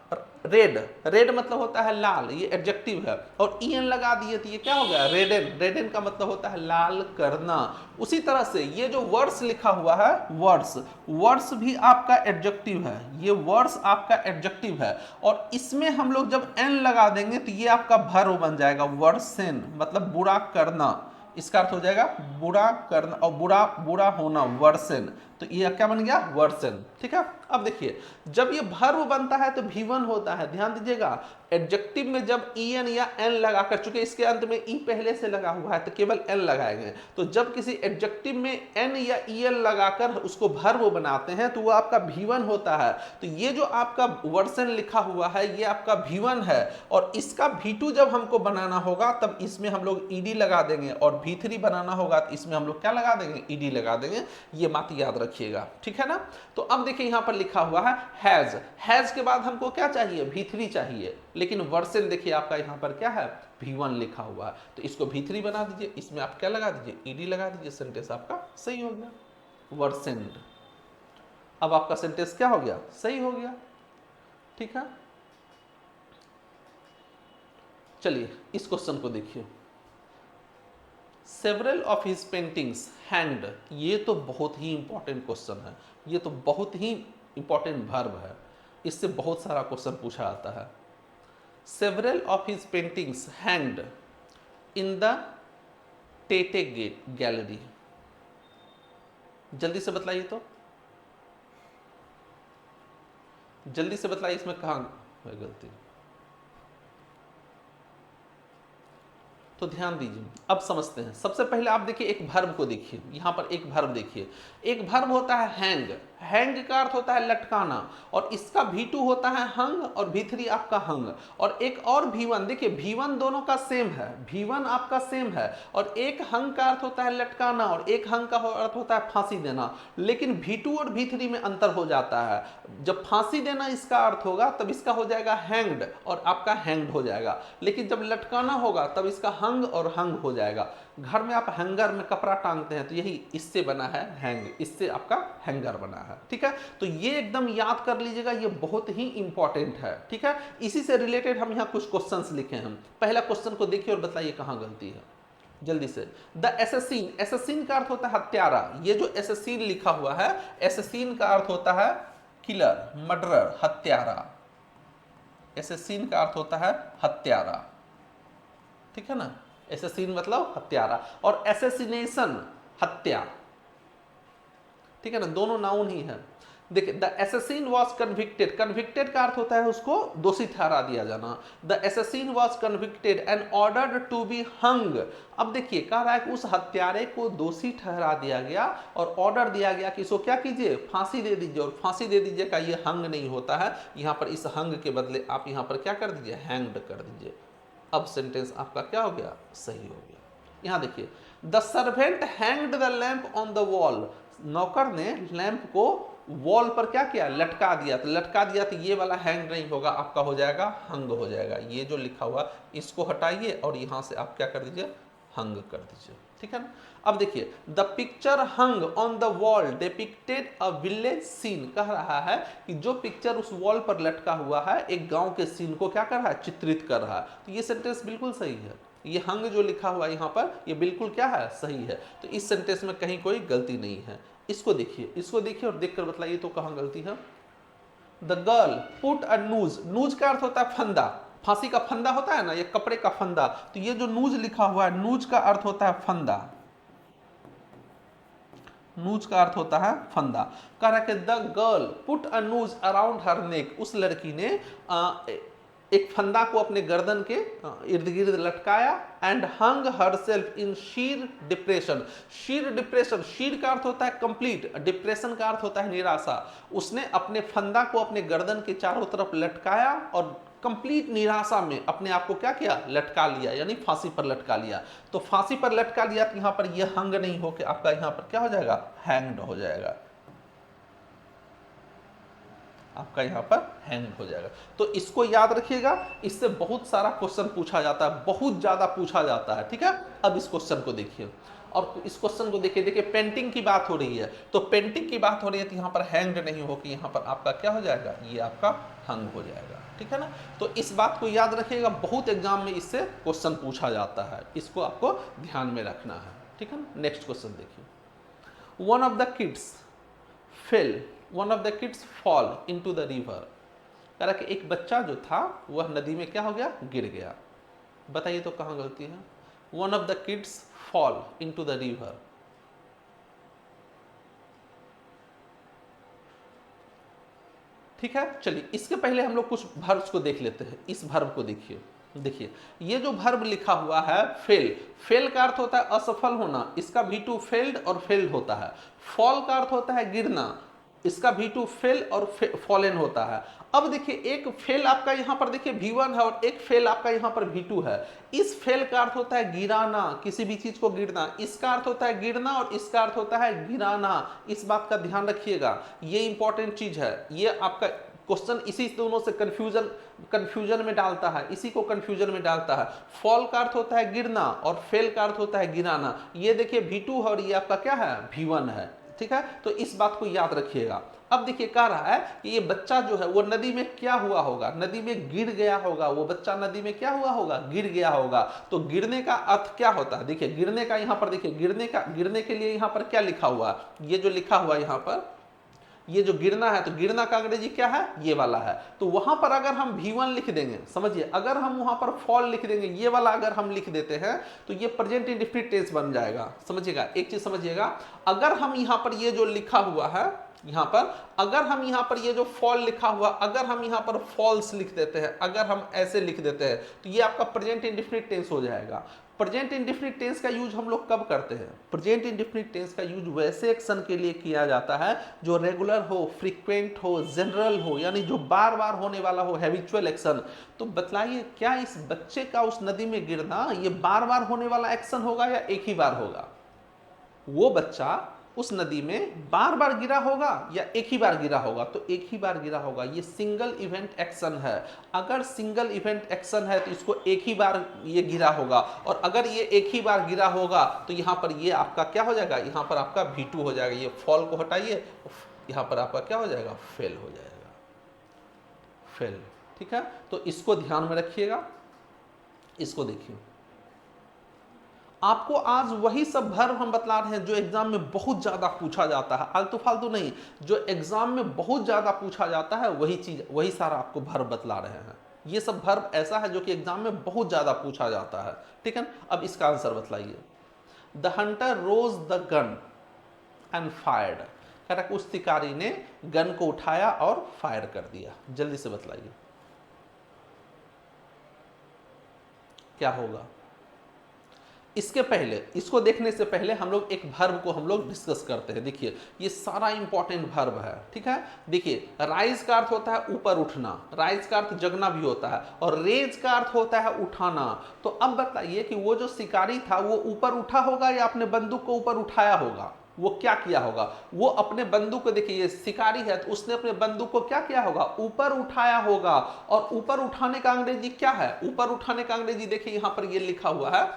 A: रेड, रेड मतलब होता है लाल, ये एडजेक्टिव है, और en लगा दिए तो ये क्या हो गया, रेडन। रेडन का मतलब होता है लाल करना। उसी तरह से ये जो वर्ड्स लिखा हुआ है, वर्ड्स, वर्ड्स भी आपका एडजेक्टिव है, ये वर्ड्स आपका एडजेक्टिव है, और इसमें हम लोग जब n लगा देंगे तो ये आपका वर्ब बन जाएगा, वर्सन, मतलब बुरा करना। इसका अर्थ हो जाएगा बुरा करना, और बुरा बुरा होना, वर्सन। तो ये क्या बन गया, वर्सन, ठीक है। अब देखिए जब ये वर्ब बनता है तो V1 होता है। ध्यान दीजिएगा, एडजेक्टिव में जब en या n लगाकर, चूंकि इसके अंत में e पहले से लगा हुआ है तो केवल n लगाएंगे, तो जब किसी एडजेक्टिव में n या en लगाकर उसको वर्ब बनाते हैं तो वो आपका V1 होता है। तो ये जो आपका वर्सन लिखा हुआ है ये आपका V1 है, और इसका V2 जब हमको बनाना होगा तब इसमें हम लोग ed लगा देंगे, और V3 बनाना होगा तो इसमें हम लोग क्या लगा देंगे, ed लगा देंगे। ये बात याद रखिएगा, ठीक है ना। तो अब देखिए यहां पर लिखा हुआ है हैज, हैज के बाद हमको क्या चाहिए, V3 चाहिए, लेकिन वर्सन देखिए आपका यहां पर क्या है, V1 लिखा हुआ है, तो इसको V3 बना दीजिए, इसमें आप क्या लगा दीजिए, ed लगा दीजिए, सेंटेंस आपका सही हो गया, वर्सेंड। अब आपका सेंटेंस क्या हो गया, सही हो गया, ठीक है। चलिए इस क्वेश्चन को देखिए, several of his paintings hanged. ये तो बहुत ही इंपॉर्टेंट क्वेश्चन है, ये तो बहुत ही इंपॉर्टेंट वर्ब है, इससे बहुत सारा क्वेश्चन पूछा आता है। Several of his paintings hanged in the Tete gallery. जल्दी से बतलाइए, तो जल्दी से बतलाइए इसमें कहां है गलती। तो ध्यान दीजिए, अब समझते हैं। सबसे पहले आप देखिए एक वर्ब को देखिए, यहां पर एक वर्ब देखिए, एक वर्ब होता है हैंग। हैंग का अर्थ होता है लटकाना, और इसका V2 होता है हंग, और V3 आपका हंग, और एक और V1, देखिए V1 दोनों का सेम है, V1 आपका सेम है, और एक हंग का अर्थ होता है लटकाना और एक हंग का अर्थ होता है फांसी देना। लेकिन V2 और V3 में अंतर हो जाता है, जब फांसी देना इसका अर्थ होगा तब इसका हो जाएगा हैंग्ड और आपका हैंग्ड हो जाएगा, लेकिन जब लटकाना होगा तब इसका हंग और हंग हो जाएगा। घर में आप हैंगर में कपड़ा टांगते हैं तो यही इससे बना है हैंग, इससे आपका हैंगर बना है। है, ठीक है। तो ये एकदम याद कर लीजिएगा, ये बहुत ही इंपॉर्टेंट है, ठीक है। इसी से रिलेटेड हम यहाँ कुछ क्वेश्चंस लिखे हैं। पहला क्वेश्चन को देखिए और बताइए कहाँ गलती है जल्दी से। द एसेसिन, एसेसिन का अर्थ होता है हत्यारा। ये जो एसेसिन लिखा हुआ है, एसेसिन का अर्थ होता है किलर, मर्डरर, हत्यारा। एसेसिन का अर्थ होता है हत्यारा, ठीक है ना। एसेसिन मतलब हत्यारा, और एसेसिनेशन हत्या, ठीक है ना, दोनों नाउन ही है। देखिए, the assassin was convicted, convicted का अर्थ होता है उसको दोषी ठहरा दिया जाना। The assassin was convicted and ordered to be hung. अब देखिए कह रहा है कि उस हत्यारे को दोषी ठहरा दिया गया और ऑर्डर दिया गया कि इसको क्या कीजिए, फांसी दे दीजिए। और फांसी दे दीजिए का ये हंग नहीं होता है, यहाँ पर इस हंग के बदले आप यहाँ पर क्या कर दीजिए, हैंग्ड कर दीजिए। अब सेंटेंस आपका क्या हो गया, सही हो गया। यहाँ देखिए, the servant hanged the lamp on the wall. नौकर ने लैंप को वॉल पर क्या किया, लटका दिया। तो लटका दिया तो ये वाला हैंग नहीं होगा, आपका हो जाएगा हंग हो जाएगा। ये जो लिखा हुआ इसको हटाइए और यहां से आप क्या कर दीजिए, हंग कर दीजिए, ठीक है ना। अब देखिए, the picture hung on the wall depicted a village scene. कह रहा है कि जो पिक्चर उस वॉल पर लटका हुआ है एक गांव के सीन को क्या कर रहा है, चित्रित कर रहा है। तो ये सेंटेंस बिल्कुल सही है। ये हंग जो लिखा हुआ है यहाँ पर, ये बिल्कुल क्या है, सही है। तो इस सेंटेंस में कहीं कोई गलती नहीं है। इसको देखिए, इसको देखिए और देखकर बताइए तो कहाँ गलती है। The girl put a noose, noose का अर्थ होता है फंदा, फांसी का फंदा होता है ना, ये कपड़े का फंदा। तो ये जो नूज लिखा हुआ है, नूज का अर्थ होता है फंदा, नूज का अर्थ होता है फंदा। कह रहा है कि the girl put a noose around her neck, उस लड़की ने एक फंदा को अपने गर्दन के इर्द गिर्द लटकाया। And hung herself in sheer depression, sheer depression, sheer का अर्थ होता है कंप्लीट, डिप्रेशन का अर्थ होता है निराशा। उसने अपने फंदा को अपने गर्दन के चारों तरफ लटकाया और कंप्लीट निराशा में अपने आप को क्या किया, लटका लिया, यानी फांसी पर लटका लिया। तो फांसी पर लटका लिया तो यहां पर यह हंग नहीं हो के आपका यहां पर क्या हो जाएगा, हैंग्ड हो जाएगा, आपका यहां पर हैंग हो जाएगा। तो इसको याद रखिएगा, इससे बहुत सारा क्वेश्चन पूछा जाता है, बहुत ज्यादा पूछा जाता है, ठीक है। अब इस क्वेश्चन को देखिए और इस क्वेश्चन को देखिए। देखिए पेंटिंग की बात हो रही है, तो पेंटिंग की बात हो रही है तो यहाँ पर हैंग्ड नहीं हो कि यहाँ पर आपका क्या हो जाएगा, ये आपका हंग हो जाएगा, ठीक है ना। तो इस बात को याद रखिएगा, बहुत एग्जाम में इससे क्वेश्चन पूछा जाता है, इसको आपको ध्यान में रखना है, ठीक है ना। नेक्स्ट क्वेश्चन देखिए। One of the kids fail, one of the kids fall into the river. कह रहा कि एक बच्चा जो था वह नदी में क्या हो गया, गिर गया। बताइए तो कहाँ गलती है। One of the kids fall into the river. ठीक है, चलिए इसके पहले हम लोग कुछ वर्ब्स को देख लेते हैं। इस वर्ब को देखिए, देखिए ये जो वर्ब लिखा हुआ है फेल, फेल का अर्थ होता है असफल होना, इसका V2 फेल्ड और फेल्ड होता है। फॉल का अर्थ होता है गिरना, इसका V2 फेल और फॉलन होता है। अब देखिए एक फेल आपका यहाँ पर देखिए V1 है और एक फेल आपका यहाँ पर V2 है। इस फेल का अर्थ होता है गिराना, किसी भी चीज को गिरना, इसका अर्थ होता है गिरना और इसका अर्थ होता है गिराना। इस बात का ध्यान रखिएगा, ये इंपॉर्टेंट चीज है। ये आपका क्वेश्चन इसी दोनों से कंफ्यूजन में डालता है, इसी को कंफ्यूजन में डालता है। फॉल का अर्थ होता है गिरना और फेल का अर्थ होता है गिराना। ये देखिए V2 है और ये आपका क्या है, V1 है, ठीक है। तो इस बात को याद रखिएगा। अब देखिए कह रहा है कि ये बच्चा जो है वो नदी में क्या हुआ होगा, नदी में गिर गया होगा। वो बच्चा नदी में क्या हुआ होगा, गिर गया होगा। तो गिरने का अर्थ क्या होता है, देखिए गिरने का यहाँ पर देखिए गिरने के लिए यहाँ पर क्या लिखा हुआ है, ये जो लिखा हुआ है यहाँ पर, ये जो गिरना है, तो गिरना का अंग्रेजी क्या है, ये वाला है। तो वहां पर अगर हम V1 लिख देंगे, समझिए अगर हम वहां पर फॉल लिख देंगे, ये वाला अगर हम लिख देते हैं तो ये प्रेजेंट इंडेफिनिट टेंस बन जाएगा। समझिएगा एक चीज समझिएगा, अगर हम यहाँ पर ये जो लिखा हुआ है यहाँ पर, अगर हम यहाँ पर ये जो फॉल लिखा हुआ, अगर हम यहाँ पर फॉल्स लिख देते हैं, अगर हम ऐसे लिख देते हैं तो ये आपका प्रेजेंट इंडेफिनिट टेंस हो जाएगा। प्रेजेंट इंडेफिनिट टेंस का यूज हम लोग कब करते हैं, प्रेजेंट इंडेफिनिट टेंस का यूज वैसे एक्शन के लिए किया जाता है जो रेगुलर हो, फ्रीक्वेंट हो, जनरल हो, यानी जो बार बार होने वाला हो, हैबिचुअल एक्शन। तो बतलाइए क्या इस बच्चे का उस नदी में गिरना ये बार बार होने वाला एक्शन होगा या एक ही बार होगा। वो बच्चा उस नदी में बार बार गिरा होगा या एक ही बार गिरा होगा, तो एक ही बार गिरा होगा। ये सिंगल इवेंट एक्शन है। अगर सिंगल इवेंट एक्शन है तो इसको एक ही बार ये गिरा होगा, और अगर ये एक ही बार गिरा होगा तो यहाँ पर ये आपका क्या हो जाएगा, यहाँ पर आपका V2 हो जाएगा। ये फॉल को हटाइए, यहाँ पर आपका क्या हो जाएगा, फेल हो जाएगा, फेल। ठीक है, तो इसको ध्यान में रखिएगा। इसको देखिए, आपको आज वही सब वर्ब हम बतला रहे हैं जो एग्जाम में बहुत ज्यादा पूछा जाता है, आलतू फालतू नहीं, जो एग्जाम में बहुत ज्यादा पूछा जाता है वही चीज, वही सारा आपको वर्ब बतला रहे हैं। ये सब वर्ब ऐसा है जो कि एग्जाम में बहुत ज्यादा पूछा जाता है। ठीक है, अब इसका आंसर बतलाइए। The hunter rose the gun and fired, कह रहा उस शिकारी ने गन को उठाया और फायर कर दिया। जल्दी से बतलाइए क्या होगा। इसके पहले, इसको देखने से पहले हम लोग एक वर्ब को हम लोग डिस्कस करते हैं। देखिए ये सारा इंपॉर्टेंट वर्ब है। ठीक है, देखिए राइज का अर्थ होता है ऊपर उठना, राइज का अर्थ जगना भी होता है, और रेज का अर्थ होता है उठाना। तो अब बताइए कि वो जो शिकारी था वो ऊपर उठा होगा या अपने बंदूक को ऊपर उठाया होगा। वो क्या किया होगा, वो अपने बंदूक को, देखिए ये शिकारी है तो उसने अपने बंदूक को क्या किया होगा, ऊपर उठाया होगा। और ऊपर उठाने का अंग्रेजी क्या है, ऊपर उठाने का अंग्रेजी देखिए यहां पर ये लिखा हुआ है,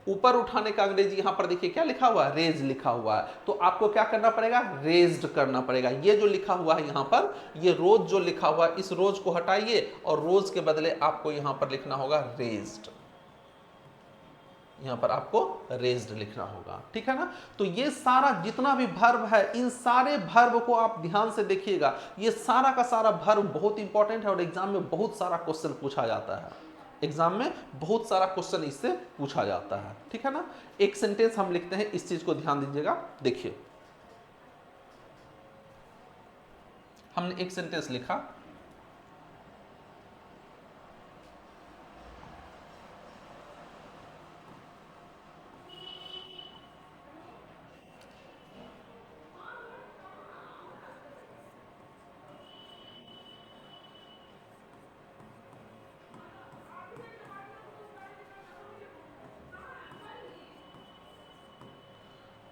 A: ऊपर उठाने का अंग्रेजी यहां पर देखिए क्या लिखा हुआ है, रेज लिखा हुआ है। तो आपको क्या करना पड़ेगा, रेज्ड करना पड़ेगा। ये जो लिखा हुआ है यहां पर, ये रोज जो लिखा हुआ है, इस रोज को हटाइए और रोज के बदले आपको यहां पर लिखना होगा रेज्ड। यहां पर आपको रेज्ड लिखना होगा। ठीक है ना, तो ये सारा जितना भी वर्ब है, इन सारे वर्ब को आप ध्यान से देखिएगा। ये सारा का सारा वर्ब बहुत इंपॉर्टेंट है और एग्जाम में बहुत सारा क्वेश्चन पूछा जाता है। एग्जाम में बहुत सारा क्वेश्चन इससे पूछा जाता है। ठीक है ना, एक सेंटेंस हम लिखते हैं, इस चीज को ध्यान दीजिएगा। देखिए हमने एक सेंटेंस लिखा,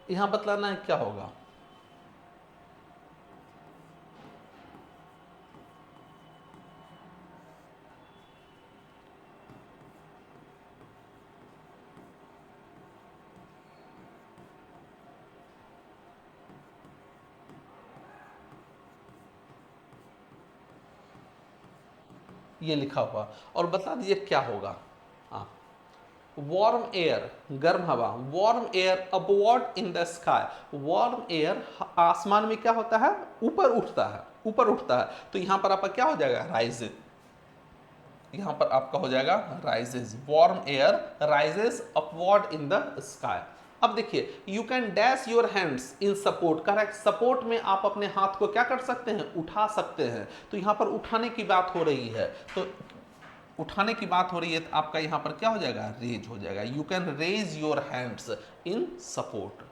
A: यहां बतलाना है क्या होगा। ये लिखा हुआ, और बता दीजिए क्या होगा। हाँ, वार्म एयर, गर्म हवा, warm air upward in the sky. Warm air आसमान में क्या होता है, ऊपर उठता है, ऊपर उठता है। तो यहां पर आपका क्या हो जाएगा, राइजेस। यहां पर आपका हो जाएगा rises, warm air rises upward in the sky. अब देखिए, you can dash your hands in support, correct, support में आप अपने हाथ को क्या कर सकते हैं, उठा सकते हैं। तो यहां पर उठाने की बात हो रही है, तो उठाने की बात हो रही है, तो आपका यहां पर क्या हो जाएगा, रेज हो जाएगा। You can raise your hands in support,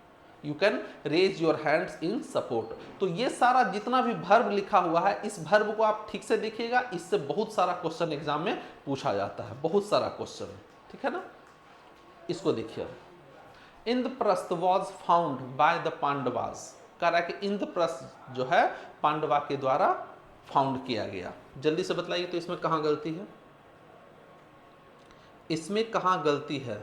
A: you can raise your hands in support. तो ये सारा जितना भी वर्ब लिखा हुआ है, इस वर्ब को आप ठीक से देखिएगा, इससे बहुत सारा क्वेश्चन एग्जाम में पूछा जाता है, बहुत सारा क्वेश्चन। ठीक है ना, इसको देखिए। Indraprastha was found by the Pandavas, कह रहा है कि इंद्रप्रस्थ जो है पांडवा के द्वारा फाउंड किया गया। जल्दी से बताइए तो इसमें कहां गलती है, इसमें कहां गलती है।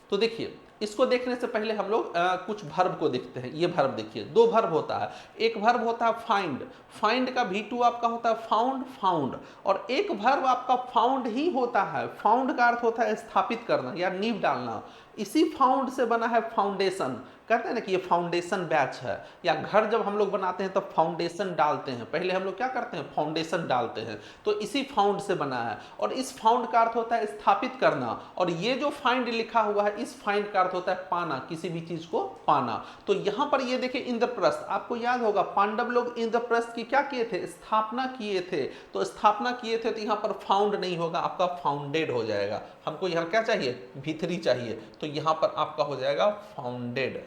A: तो देखिए, इसको देखने से पहले हम लोग कुछ वर्ब को देखते हैं। ये वर्ब देखिए, दो वर्ब होता है, एक वर्ब होता है फाइंड, फाइंड का V2 आपका होता है फाउंड, फाउंड, और एक वर्ब आपका फाउंड ही होता है। फाउंड का अर्थ होता है स्थापित करना या नींव डालना। इसी फाउंड से बना है फाउंडेशन। कहते हैं ना कि ये फाउंडेशन बैच है, या घर जब हम लोग बनाते हैं तब फाउंडेशन डालते हैं, पहले हम लोग क्या करते हैं, फाउंडेशन डालते हैं। तो इसी फाउंड से बना है, और इस फाउंड का अर्थ होता है स्थापित करना, और ये जो फाइंड लिखा हुआ है, इस फाइंड का अर्थ होता है पाना, किसी भी चीज को पाना। तो यहां पर ये देखिए इंद्रप्रस्थ, आपको याद होगा पांडव लोग इंद्रप्रस्थ की क्या किए थे, स्थापना किए थे। तो स्थापना किए थे, तो यहां पर फाउंड नहीं होगा, आपका फाउंडेड हो जाएगा। हमको यहां क्या चाहिए, V3 चाहिए, तो यहां पर आपका हो जाएगा फाउंडेड,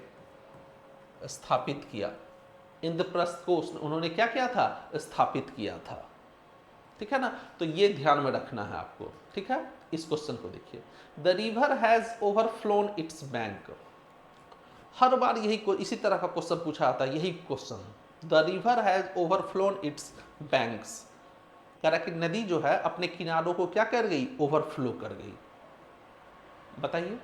A: स्थापित किया। इंद्रप्रस्थ को उन्होंने क्या किया था, स्थापित किया था। ठीक है ना, तो ये ध्यान में रखना है आपको। ठीक है, इस क्वेश्चन को देखिए। The river has overflown its bank, हर बार यही इसी तरह का क्वेश्चन पूछा जाता है, यही question. The river has overflown its banks, कह रहा कि नदी जो है अपने किनारों को क्या कर गई, ओवरफ्लो कर गई। बताइए,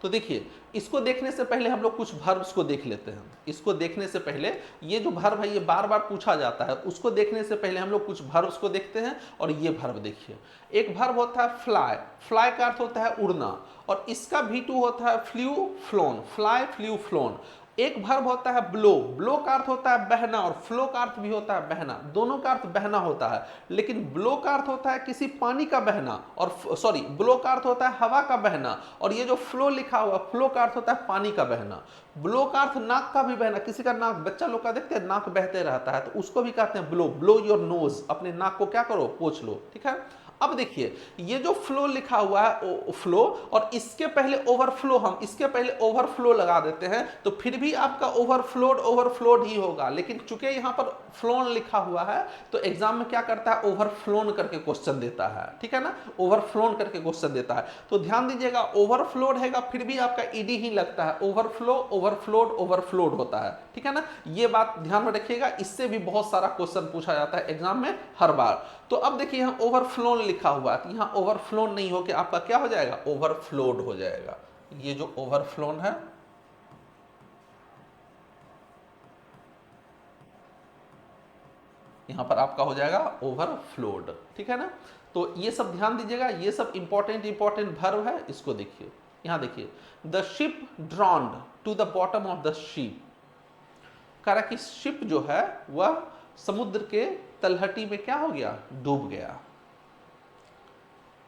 A: तो देखिए, इसको देखने से पहले हम लोग कुछ वर्ब्स को देख लेते हैं। इसको देखने से पहले, ये जो वर्ब है ये बार बार पूछा जाता है, उसको देखने से पहले हम लोग कुछ वर्ब्स को देखते हैं। और ये वर्ब देखिए, एक वर्ब होता है फ्लाई, फ्लाई का अर्थ होता है उड़ना, और इसका V2 होता है flew flown, fly flew flown. एक वर्ब होता है ब्लो, ब्लो का अर्थ होता है बहना, और फ्लो का अर्थ भी होता है बहना, दोनों का अर्थ बहना होता है। लेकिन ब्लो का अर्थ होता है किसी पानी का बहना, और सॉरी, ब्लो का अर्थ होता है हवा का बहना, और ये जो फ्लो लिखा हुआ, फ्लो का अर्थ होता है पानी का बहना। ब्लो का अर्थ नाक का भी बहना, किसी का नाक, बच्चा लोग का देखते हैं नाक बहते रहता है, तो उसको भी कहते हैं ब्लो, ब्लो योर नोज, अपने नाक को क्या करो, पोंछ लो, ठीक है। अब देखिए, ये जो फ्लो लिखा हुआ है फ्लो, और इसके पहले ओवरफ्लो, हम इसके पहले ओवरफ्लो लगा देते हैं, तो फिर भी आपका ओवरफ्लोड ओवरफ्लोड ही होगा। लेकिन चूंकि यहां पर फ्लोन लिखा हुआ है, तो एग्जाम में क्या करता है, ओवरफ्लोन करके क्वेश्चन देता है, ठीक है ना, ओवरफ्लोन करके क्वेश्चन देता है। तो ध्यान दीजिएगा, ओवरफ्लोड हैगा फिर भी आपका ईडी ही लगता है, ओवरफ्लो ओवरफ्लोड ओवरफ्लोड होता है, ठीक है ना। ये बात ध्यान में रखिएगा, इससे भी बहुत सारा क्वेश्चन पूछा जाता है एग्जाम में हर बार। तो अब देखिए, यहां ओवरफ्लोन लिखा हुआ है, तो यहां ओवरफ्लोन नहीं हो के आपका क्या हो जाएगा, ओवरफ्लोड हो जाएगा। ये जो ओवरफ्लोन है, यहां पर आपका हो जाएगा ओवरफ्लोड, ठीक है ना। तो ये सब ध्यान दीजिएगा, ये सब इंपॉर्टेंट वर्ब है। इसको देखिए, यहां देखिए, the ship drowned to the bottom of the sheep, कह रहा कि शिप जो है वह समुद्र के तलहटी में क्या हो गया, डूब गया,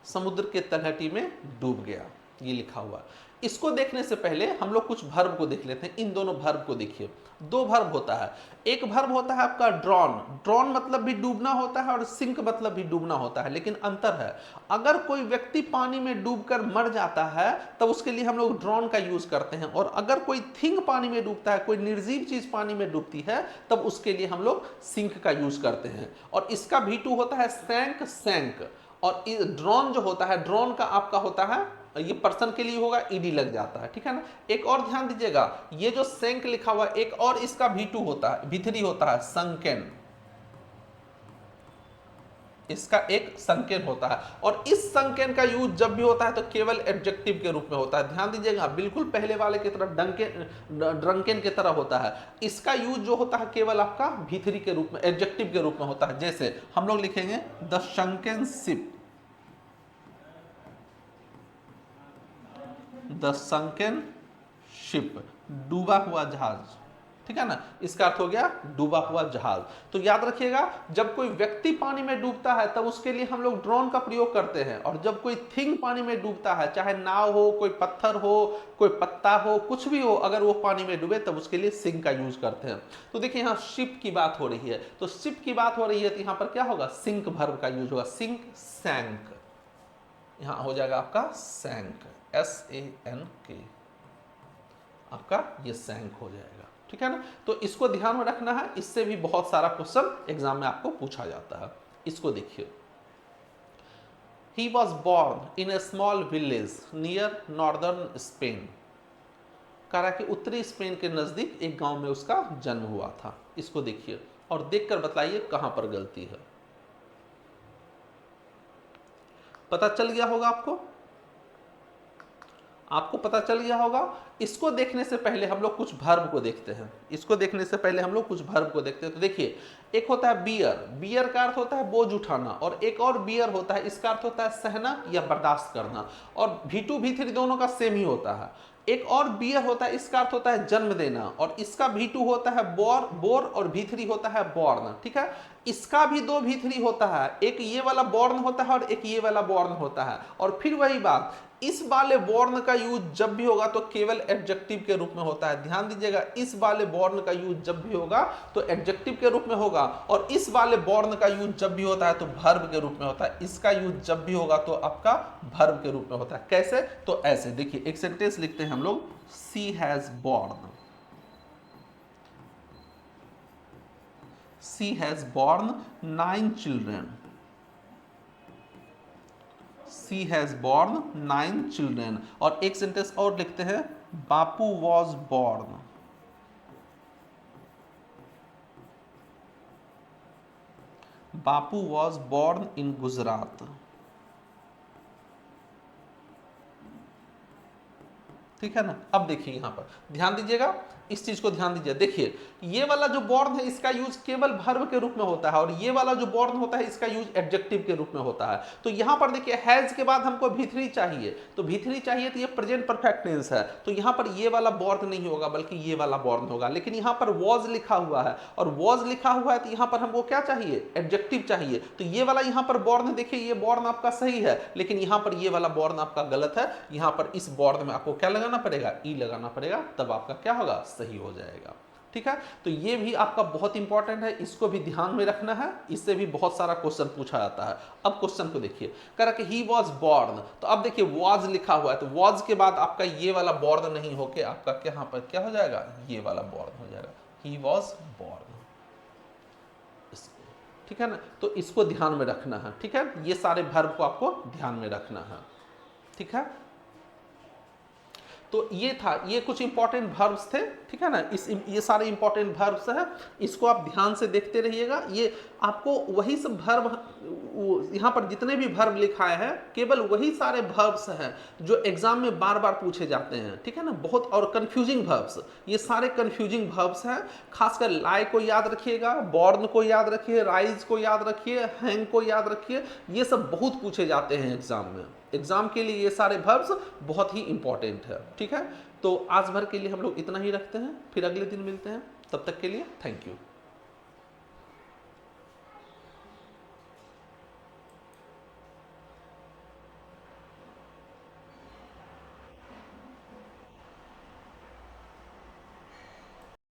A: समुद्र के तलहटी में डूब गया, ये लिखा हुआ। इसको देखने से पहले हम लोग कुछ वर्ब को देख लेते हैं। इन दोनों वर्ब को देखिए, दो वर्ब होता है। एक वर्ब होता है आपका ड्रॉन, ड्रॉन मतलब भी डूबना होता है, और सिंक मतलब भी डूबना होता है, लेकिन अंतर है। अगर कोई व्यक्ति पानी में डूबकर मर जाता है, तब उसके लिए हम लोग ड्रॉन का यूज करते हैं, और अगर कोई थिंग पानी में डूबता है, कोई निर्जीव चीज पानी में डूबती है, तब उसके लिए हम लोग सिंक का यूज करते हैं। और इसका V2 होता है सैंक, सैंक। और ड्रोन जो होता है, ड्रोन का आपका होता है, ये पर्सन के लिए होगा, ईडी लग जाता है, ठीक है ना। एक और ध्यान दीजिएगा, ये जो सैंक लिखा हुआ है, एक और इसका V2 होता है, V3 होता है संकेन, इसका एक संकेन होता है। और इस संकेन का यूज जब भी होता है तो केवल एडजेक्टिव के रूप में होता है। ध्यान दीजिएगा, बिल्कुल पहले वाले की तरह ड्रंकेन की तरह होता है। इसका यूज जो होता है केवल आपका V3 के रूप में, एडजेक्टिव के रूप में होता है। जैसे हम लोग लिखेंगे the sunken ship, the sunken ship, डूबा हुआ जहाज, ठीक है ना, इसका अर्थ हो गया डूबा हुआ जहाज। तो याद रखिएगा, जब कोई व्यक्ति पानी में डूबता है तब उसके लिए हम लोग ड्रोन का प्रयोग करते हैं, और जब कोई थिंग पानी में डूबता है, चाहे नाव हो, कोई पत्थर हो, कोई पत्ता हो, कुछ भी हो, अगर वो पानी में डूबे तब उसके लिए सिंक का यूज करते हैं। तो देखिए, यहाँ शिप की बात हो रही है, तो शिप की बात हो रही है, तो यहाँ पर क्या होगा, सिंक वर्ब का यूज होगा, सिंक, सैंक, यहां हो जाएगा आपका सैंक, SANK, आपका ये सैंक हो जाएगा, ठीक है ना। तो इसको ध्यान में रखना है, इससे भी बहुत सारा क्वेश्चन एग्जाम में आपको पूछा जाता है। इसको देखिए, he was born in A small village near northern Spain, कह रहा कि उत्तरी स्पेन के नजदीक एक गांव में उसका जन्म हुआ था। इसको देखिए और देखकर बताइए कहां पर गलती है। पता चल गया होगा आपको, आपको पता चल गया होगा। इसको देखने से पहले हम लोग कुछ वर्ब को देखते हैं, इसको देखने से पहले हम लोग कुछ वर्ब को देखते हैं। तो देखिए, एक होता है बियर, बियर का अर्थ होता है बोझ उठाना, और एक और बियर होता है, इसका अर्थ होता है सहना या बर्दाश्त करना, और V2 V3 दोनों का सेम ही होता है। एक और बियर होता है, इसका अर्थ होता है जन्म देना, और इसका V2 होता है बोर, बोर, और V3 होता है बॉर्न, ठीक है। इसका भी दो V3 होता है, एक ये वाला बॉर्न होता है और एक ये वाला बॉर्न होता है। और फिर वही बात, इस वाले बॉर्न का यूज जब भी होगा तो केवल एडजेक्टिव के रूप में होता है। ध्यान दीजिएगा, इस वाले बॉर्न का यूज जब भी होगा तो एडजेक्टिव के रूप में होगा, और इस वाले बॉर्न का यूज जब भी होता है तो वर्ब के रूप में होता है। इसका यूज जब भी होगा तो आपका वर्ब के रूप में होता है। कैसे? तो ऐसे देखिए, एक सेंटेंस लिखते हैं हम लोग, she has born, she has born 9 children, she has born 9 children. और एक सेंटेंस और लिखते हैं, Bapu was born, Bapu was born in Gujarat. ठीक है ना। अब देखिए यहाँ पर ध्यान दीजिएगा, इस चीज को ध्यान दीजिए। देखिए ये वाला जो बॉर्न है इसका यूज केवल वर्ब के रूप में होता है, और ये वाला जो बॉर्न होता है इसका यूज एडजेक्टिव के रूप में होता है। तो यहाँ पर देखिए हैज के बाद हमको भी3 चाहिए, तो भी3 चाहिए, तो ये प्रेजेंट परफेक्ट टेंस है, तो यहाँ पर ये वाला बॉर्न नहीं होगा बल्कि ये वाला बॉर्न होगा। लेकिन यहाँ पर वॉज लिखा हुआ है, और वॉज लिखा हुआ है तो यहाँ पर हमको क्या चाहिए, एडजेक्टिव चाहिए। तो ये वाला यहाँ पर बॉर्न देखिए, ये बॉर्न आपका सही है, लेकिन यहाँ पर ये वाला बॉर्न आपका गलत है। यहाँ पर इस बॉर्न में आपको क्या लगाना पड़ेगा, ई लगाना पड़ेगा, तब आपका क्या होगा, सही हो जाएगा। ठीक है, तो ये भी आपका बहुत इंपॉर्टेंट है, इसको भी ध्यान में रखना है, इससे भी बहुत सारा क्वेश्चन पूछा जाता है। अब क्वेश्चन को देखिए, कह रहा कि ही वॉज बॉर्न, तो अब देखिए वॉज लिखा हुआ है, तो वॉज के बाद आपका ये वाला बॉर्न नहीं होके आपका यहाँ पर क्या हो जाएगा, ये वाला बॉर्न हो जाएगा, ही वॉज बॉर्न। ठीक है ना, तो इसको ध्यान में रखना है। ठीक है, ये सारे वर्ब को आपको ध्यान में रखना है। ठीक है, तो ये था, ये कुछ इंपॉर्टेंट वर्ब्स थे। ठीक है ना, ये सारे इंपॉर्टेंट वर्ब्स हैं, इसको आप ध्यान से देखते रहिएगा। ये आपको वही सब वर्ब, यहाँ पर जितने भी वर्ब लिखाए हैं केवल वही सारे वर्ब्स हैं जो एग्जाम में बार बार पूछे जाते हैं। ठीक है ना, बहुत और कंफ्यूजिंग वर्ब्स, ये सारे कंफ्यूजिंग वर्ब्स हैं। खासकर लाई को याद रखिएगा, बॉर्न को याद रखिए, राइज को याद रखिए, हैंग को याद रखिए, ये सब बहुत पूछे जाते हैं एग्जाम में। एग्जाम के लिए ये सारे वर्ब्स बहुत ही इंपॉर्टेंट है। ठीक है, तो आज भर के लिए हम लोग इतना ही रखते हैं, फिर अगले दिन मिलते हैं, तब तक के लिए थैंक यू।